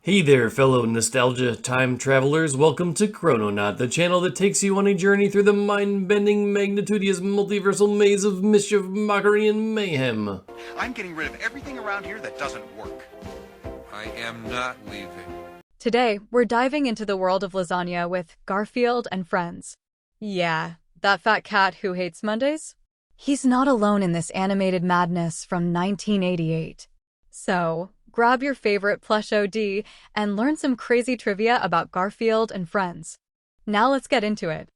Hey there, fellow nostalgia time travelers. Welcome to Chrononaut, the channel that takes you on a journey through the mind-bending, magnitudious, multiversal maze of mischief, mockery, and mayhem. I'm getting rid of everything around here that doesn't work. I am not leaving. Today, we're diving into the world of lasagna with Garfield and friends. Yeah, that fat cat who hates Mondays? He's not alone in this animated madness from 1988. So, grab your favorite plush OD and learn some crazy trivia about Garfield and friends. Now let's get into it.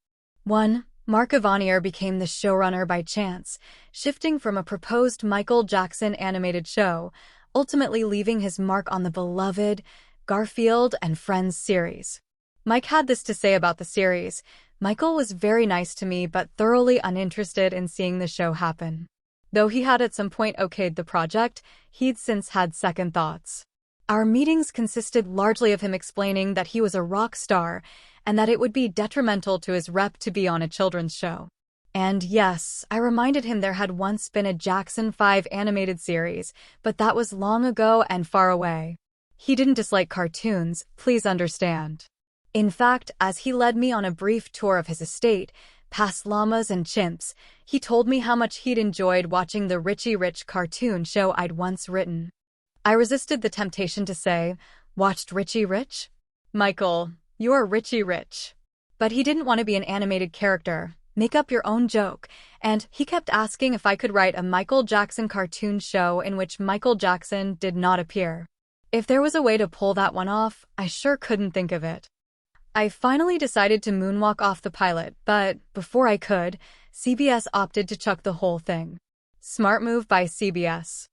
1. Mark Evanier became the showrunner by chance, shifting from a proposed Michael Jackson animated show, ultimately leaving his mark on the beloved Garfield and Friends series. Mike had this to say about the series: "Michael was very nice to me but thoroughly uninterested in seeing the show happen. Though he had at some point okayed the project, he'd since had second thoughts. Our meetings consisted largely of him explaining that he was a rock star and that it would be detrimental to his rep to be on a children's show. And yes, I reminded him there had once been a Jackson 5 animated series, but that was long ago and far away. He didn't dislike cartoons, please understand. In fact, as he led me on a brief tour of his estate, past llamas and chimps, he told me how much he'd enjoyed watching the Richie Rich cartoon show I'd once written. I resisted the temptation to say, 'Watched Richie Rich? Michael, you're Richie Rich.' But he didn't want to be an animated character. Make up your own joke. And he kept asking if I could write a Michael Jackson cartoon show in which Michael Jackson did not appear. If there was a way to pull that one off, I sure couldn't think of it. I finally decided to moonwalk off the pilot, but before I could, CBS opted to chuck the whole thing. Smart move by CBS.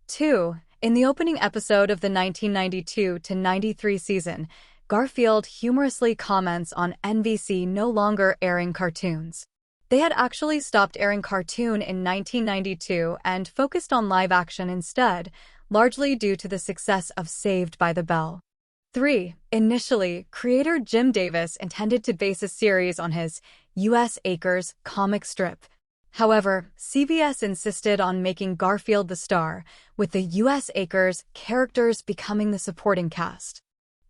2. In the opening episode of the 1992-93 season, Garfield humorously comments on NBC no longer airing cartoons. They had actually stopped airing cartoon in 1992 and focused on live action instead, largely due to the success of Saved by the Bell. 3. Initially, creator Jim Davis intended to base a series on his U.S. Acres comic strip. However, CBS insisted on making Garfield the star, with the U.S. Acres characters becoming the supporting cast.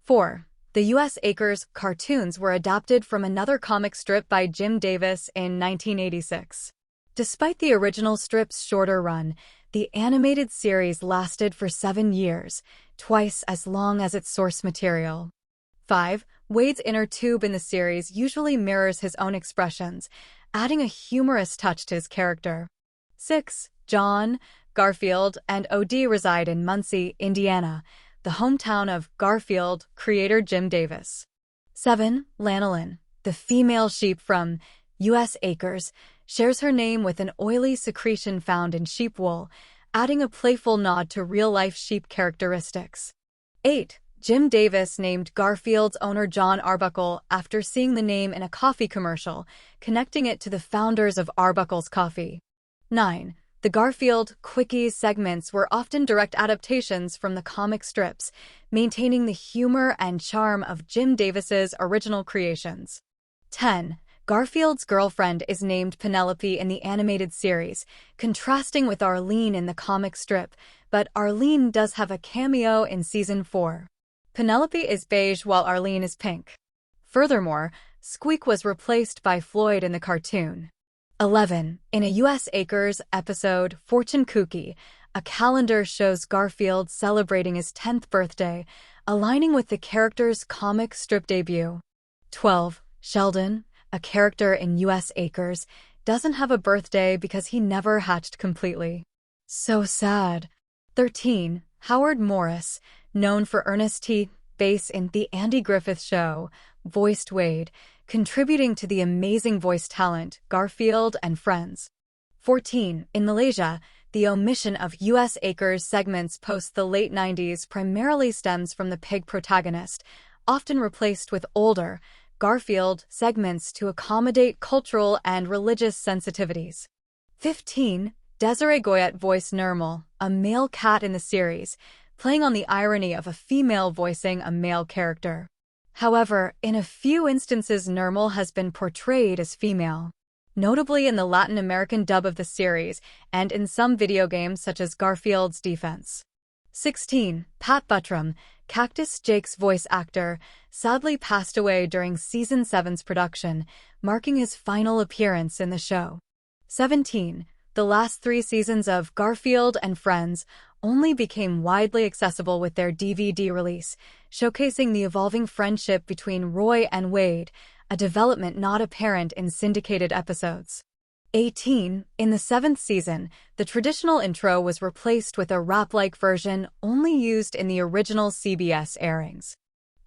4. The U.S. Acres cartoons were adapted from another comic strip by Jim Davis in 1986. Despite the original strip's shorter run, the animated series lasted for 7 years, twice as long as its source material. 5. Wade's inner tube in the series usually mirrors his own expressions, adding a humorous touch to his character. 6. John, Garfield, and OD reside in Muncie, Indiana, the hometown of Garfield creator Jim Davis. 7. Lanolin, the female sheep from U.S. Acres, shares her name with an oily secretion found in sheep wool, adding a playful nod to real-life sheep characteristics. 8. Jim Davis named Garfield's owner John Arbuckle after seeing the name in a coffee commercial, connecting it to the founders of Arbuckle's Coffee. 9. The Garfield Quickies segments were often direct adaptations from the comic strips, maintaining the humor and charm of Jim Davis's original creations. 10. Garfield's girlfriend is named Penelope in the animated series, contrasting with Arlene in the comic strip, but Arlene does have a cameo in Season 4. Penelope is beige while Arlene is pink. Furthermore, Squeak was replaced by Floyd in the cartoon. 11. In a U.S. Acres episode, Fortune Cookie, a calendar shows Garfield celebrating his 10th birthday, aligning with the character's comic strip debut. 12. Sheldon, a character in U.S. Acres, doesn't have a birthday because he never hatched completely. So sad. 13. Howard Morris, known for Ernest T. Bass in The Andy Griffith Show, voiced Wade, contributing to the amazing voice talent Garfield and Friends. 14. In Malaysia, the omission of U.S. Acres segments post the late 90s primarily stems from the pig protagonist, often replaced with older Garfield segments to accommodate cultural and religious sensitivities. 15. Desiree Goyette voiced Nermal, a male cat in the series, playing on the irony of a female voicing a male character. However, in a few instances Nermal has been portrayed as female, notably in the Latin American dub of the series and in some video games such as Garfield's Defense. 16. Pat Buttram, Cactus Jake's voice actor, sadly passed away during Season 7's production, marking his final appearance in the show. 17. The last 3 seasons of Garfield and Friends only became widely accessible with their DVD release, showcasing the evolving friendship between Roy and Wade, a development not apparent in syndicated episodes. 18. In the 7th season, the traditional intro was replaced with a rap-like version only used in the original CBS airings.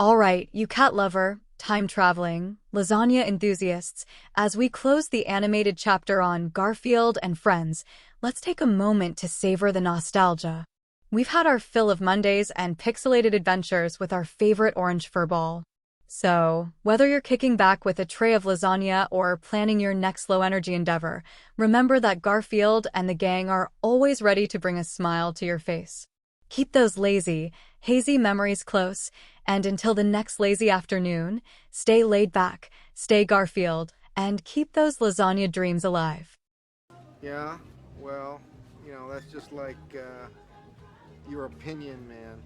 Alright, you cat lover, time-traveling, lasagna enthusiasts, as we close the animated chapter on Garfield and Friends, let's take a moment to savor the nostalgia. We've had our fill of Mondays and pixelated adventures with our favorite orange furball. So, whether you're kicking back with a tray of lasagna or planning your next low-energy endeavor, remember that Garfield and the gang are always ready to bring a smile to your face. Keep those lazy, hazy memories close, and until the next lazy afternoon, stay laid back, stay Garfield, and keep those lasagna dreams alive. Yeah, well, that's just like your opinion, man.